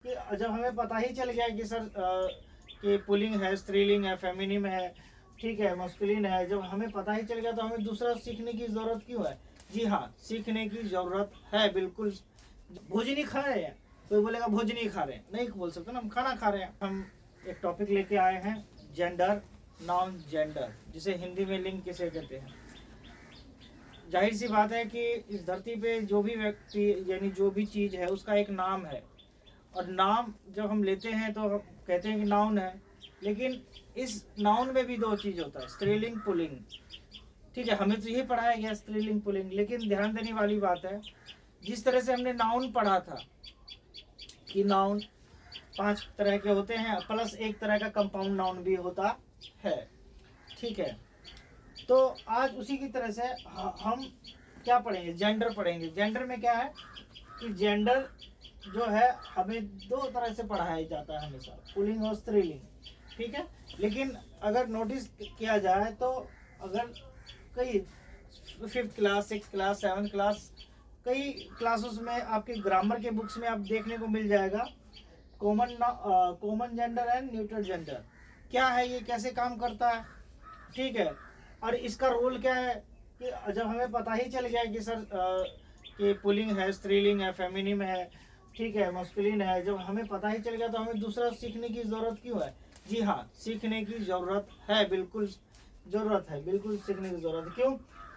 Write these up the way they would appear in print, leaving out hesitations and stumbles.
कि जब हमें पता ही चल गया कि सर कि पुलिंग है, स्त्रीलिंग है, फेमिनिन है, ठीक है, मस्कुलिन है, जब हमें पता ही चल गया तो हमें दूसरा सीखने की ज़रूरत क्यों है? जी हाँ, सीखने की ज़रूरत है बिल्कुल। भोजनी खा रहे हैं, कोई बोलेगा भोजनी खा रहे हैं, नहीं बोल सकते ना, हम खाना खा रहे हैं। हम एक टॉपिक लेके आए हैं, जेंडर, नॉन जेंडर, जिसे हिंदी में लिंग किसे कहते हैं। जाहिर सी बात है कि इस धरती पे जो भी व्यक्ति यानी जो भी चीज़ है उसका एक नाम है, और नाम जब हम लेते हैं तो हम कहते हैं कि नाउन है, लेकिन इस नाउन में भी दो चीज़ होता है, स्त्रीलिंग पुल्लिंग। ठीक है, हमें तो यही पढ़ाया गया स्त्रीलिंग पुल्लिंग, लेकिन ध्यान देने वाली बात है, जिस तरह से हमने नाउन पढ़ा था कि नाउन 5 तरह के होते हैं प्लस एक तरह का कंपाउंड नाउन भी होता है, ठीक है। तो आज उसी की तरह से हम क्या पढ़ेंगे, जेंडर पढ़ेंगे। जेंडर में क्या है कि जेंडर जो है हमें दो तरह से पढ़ाया जाता है हमेशा, पुल्लिंग और स्त्रीलिंग, ठीक है। लेकिन अगर नोटिस किया जाए तो अगर कई 5th class, 6th class, 7th class, कई क्लासेस में आपके ग्रामर के बुक्स में आप देखने को मिल जाएगा common gender and neutral gender. क्या है ये, कैसे काम करता है, ठीक है, और इसका रोल क्या है कि जब हमें पता ही चल गया कि सर कि पुल्लिंग है, स्त्रीलिंग है, फेमिनिन है, ठीक है, मस्कुलिन है, जब हमें पता ही चल गया तो हमें दूसरा सीखने की ज़रूरत क्यों है? जी हाँ, सीखने की ज़रूरत है बिल्कुल, ज़रूरत है बिल्कुल, सीखने की ज़रूरत है। क्यों?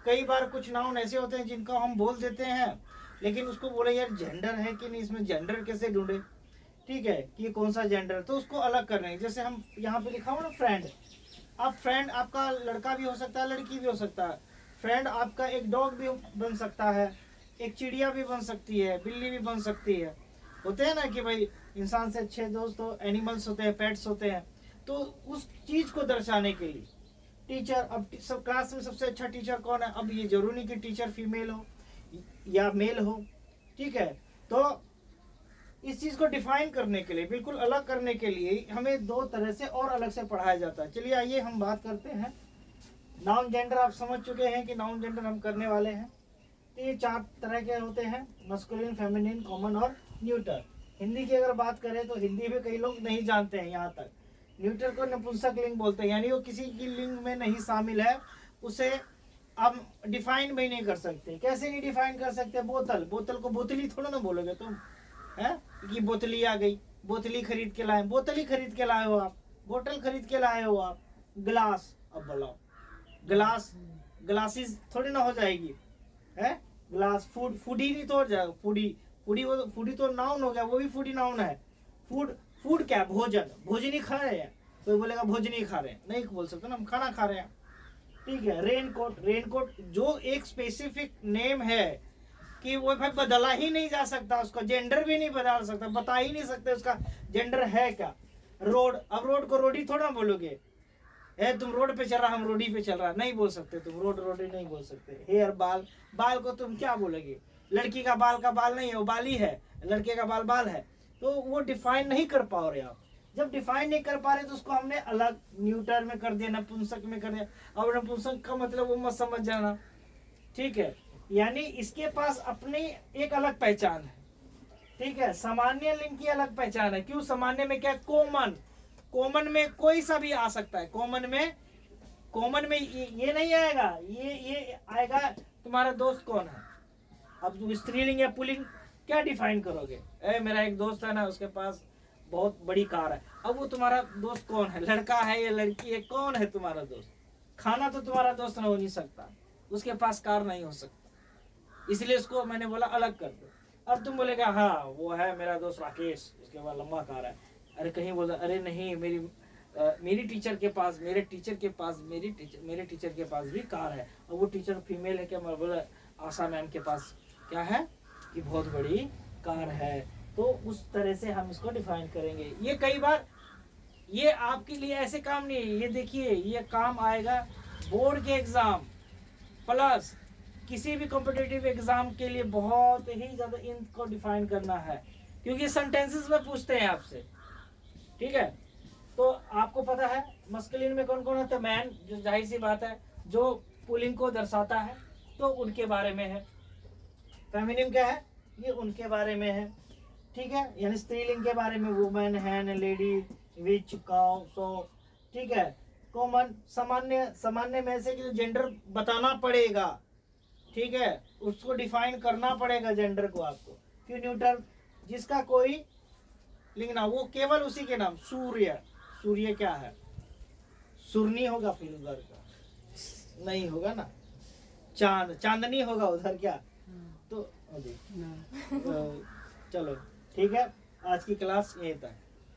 कई बार कुछ नाउन ऐसे होते हैं जिनका हम बोल देते हैं, लेकिन उसको बोले यार जेंडर है कि नहीं, इसमें जेंडर कैसे ढूंढे, ठीक है, कि कौन सा जेंडर, तो उसको अलग करना है। जैसे हम यहाँ पे लिखा हुआ ना फ्रेंड, अब फ्रेंड आपका लड़का भी हो सकता है, लड़की भी हो सकता है। फ्रेंड आपका एक डॉग भी बन सकता है, एक चिड़िया भी बन सकती है, बिल्ली भी बन सकती है। होते हैं ना कि भाई इंसान से अच्छे दोस्त तो एनिमल्स होते हैं, पेट्स होते हैं। तो उस चीज को दर्शाने के लिए टीचर, अब सब क्लास में सबसे अच्छा टीचर कौन है? अब ये जरूरी नहीं कि टीचर फीमेल हो या मेल हो, ठीक है। तो इस चीज को डिफाइन करने के लिए, बिल्कुल अलग करने के लिए हमें दो तरह से और अलग से पढ़ाया जाता है। चलिए आइए हम बात करते हैं नाउन जेंडर। आप समझ चुके हैं कि नाउन जेंडर हम करने वाले हैं। तो ये 4 तरह के होते हैं, मस्कुलिन, फेमिनिन, कॉमन और न्यूटर। हिंदी की अगर बात करें तो हिंदी में कई लोग नहीं जानते हैं यहाँ तक। न्यूटर को नपुंसक लिंग बोलते हैं, यानी वो किसी की लिंग में नहीं शामिल है, उसे आप डिफाइन भी नहीं कर सकते। कैसे नहीं डिफाइन कर सकते? बोतल, बोतल को बोतली थोड़ा ना बोलोगे तुम, है कि बोतली आ गई, बोतली खरीद के लाए, बोतल ही खरीद के लाए हो आप, बोतल खरीद के लाए हो आप। गिलास, अब बोलो गिलास, ग्लासेस थोड़ी ना हो जाएगी, है ग्लास। फूड, फूडी नहीं तो हो जाएगा, फूडी, फूडी वो फूडी तो नाउन हो गया, वो भी फूडी नाउन है। फूड, फूड क्या? भोजन, भोजनी खा रहे हैं, कोई बोलेगा भोजनी खा रहे हैं, नहीं बोल सकते ना, हम खाना खा रहे हैं, ठीक है। रेनकोट, रेनकोट जो एक स्पेसिफिक नेम है कि वो भाई बदला ही नहीं जा सकता, उसका जेंडर भी नहीं बदल सकता, बता ही नहीं सकते उसका जेंडर है क्या। रोड, अब रोड को रोडी थोड़ा बोलोगे, है तुम रोड पे चल रहा, हम रोडी पे चल रहा, नहीं बोल सकते तुम, रोड रोडी नहीं बोल सकते। हेयर, बाल, बाल को तुम क्या बोलोगे? लड़की का बाल नहीं है, वो बाल ही है, लड़के का बाल है। तो वो डिफाइन नहीं कर पा रहे आप। जब डिफाइन नहीं कर पा रहे तो उसको हमने अलग न्यूटर में कर दिया, नपुंसक में कर दिया। अब नपुंसक का मतलब वो मत समझ जाना, ठीक है। यानी इसके पास अपनी एक अलग पहचान है, ठीक है। सामान्य लिंग की अलग पहचान है। क्यों? सामान्य में क्या? कॉमन, कॉमन में कोई सा भी आ सकता है। कॉमन में, कॉमन में ये नहीं आएगा, ये आएगा तुम्हारा दोस्त कौन है। अब तुम स्त्रीलिंग या पुल्लिंग क्या डिफाइन करोगे? मेरा एक दोस्त है ना, उसके पास बहुत बड़ी कार है। अब वो तुम्हारा दोस्त कौन है? लड़का है या लड़की है? कौन है तुम्हारा दोस्त? खाना तो तुम्हारा दोस्त हो नहीं सकता, उसके पास कार नहीं हो सकता, इसलिए उसको मैंने बोला अलग कर दो। अब तुम बोलेगा हाँ वो है मेरा दोस्त राकेश, उसके पास लंबा कार है। अरे कहीं बोला अरे नहीं, मेरी टीचर के पास, मेरे टीचर के पास, मेरे टीचर के पास भी कार है, और वो टीचर फीमेल है क्या? मैं बोला आशा मैम के पास क्या है कि बहुत बड़ी कार है। तो उस तरह से हम इसको डिफाइन करेंगे। ये कई बार ये आपके लिए ऐसे काम नहीं है, ये देखिए ये काम आएगा बोर्ड के एग्जाम प्लस किसी भी कॉम्पिटिटिव एग्जाम के लिए बहुत ही ज्यादा इनको डिफाइन करना है, क्योंकि सेंटेंसेस में पूछते हैं आपसे, ठीक है। तो आपको पता है मस्कुलिन में कौन कौन होता है? मैन, जो जाहिर सी बात है जो पुलिंग को दर्शाता है, तो उनके बारे में है। फेमिनिन क्या है? ये उनके बारे में है। ठीक है, यानी स्त्रीलिंग के बारे में वुमेन, हैन, लेडी, विच, काउ, सो, ठीक है। कॉमन, सामान्य में से जेंडर बताना पड़ेगा, ठीक है, उसको डिफाइन करना पड़ेगा जेंडर को आपको। फिर न्यूट्रल, जिसका कोई लिंग ना, वो केवल उसी के नाम, सूर्य, सूर्य क्या है, सुरनी होगा, फिर उधर का नहीं होगा ना, चांद, चांदनी होगा उधर क्या, तो चलो ठीक है, आज की क्लास यहीं तक।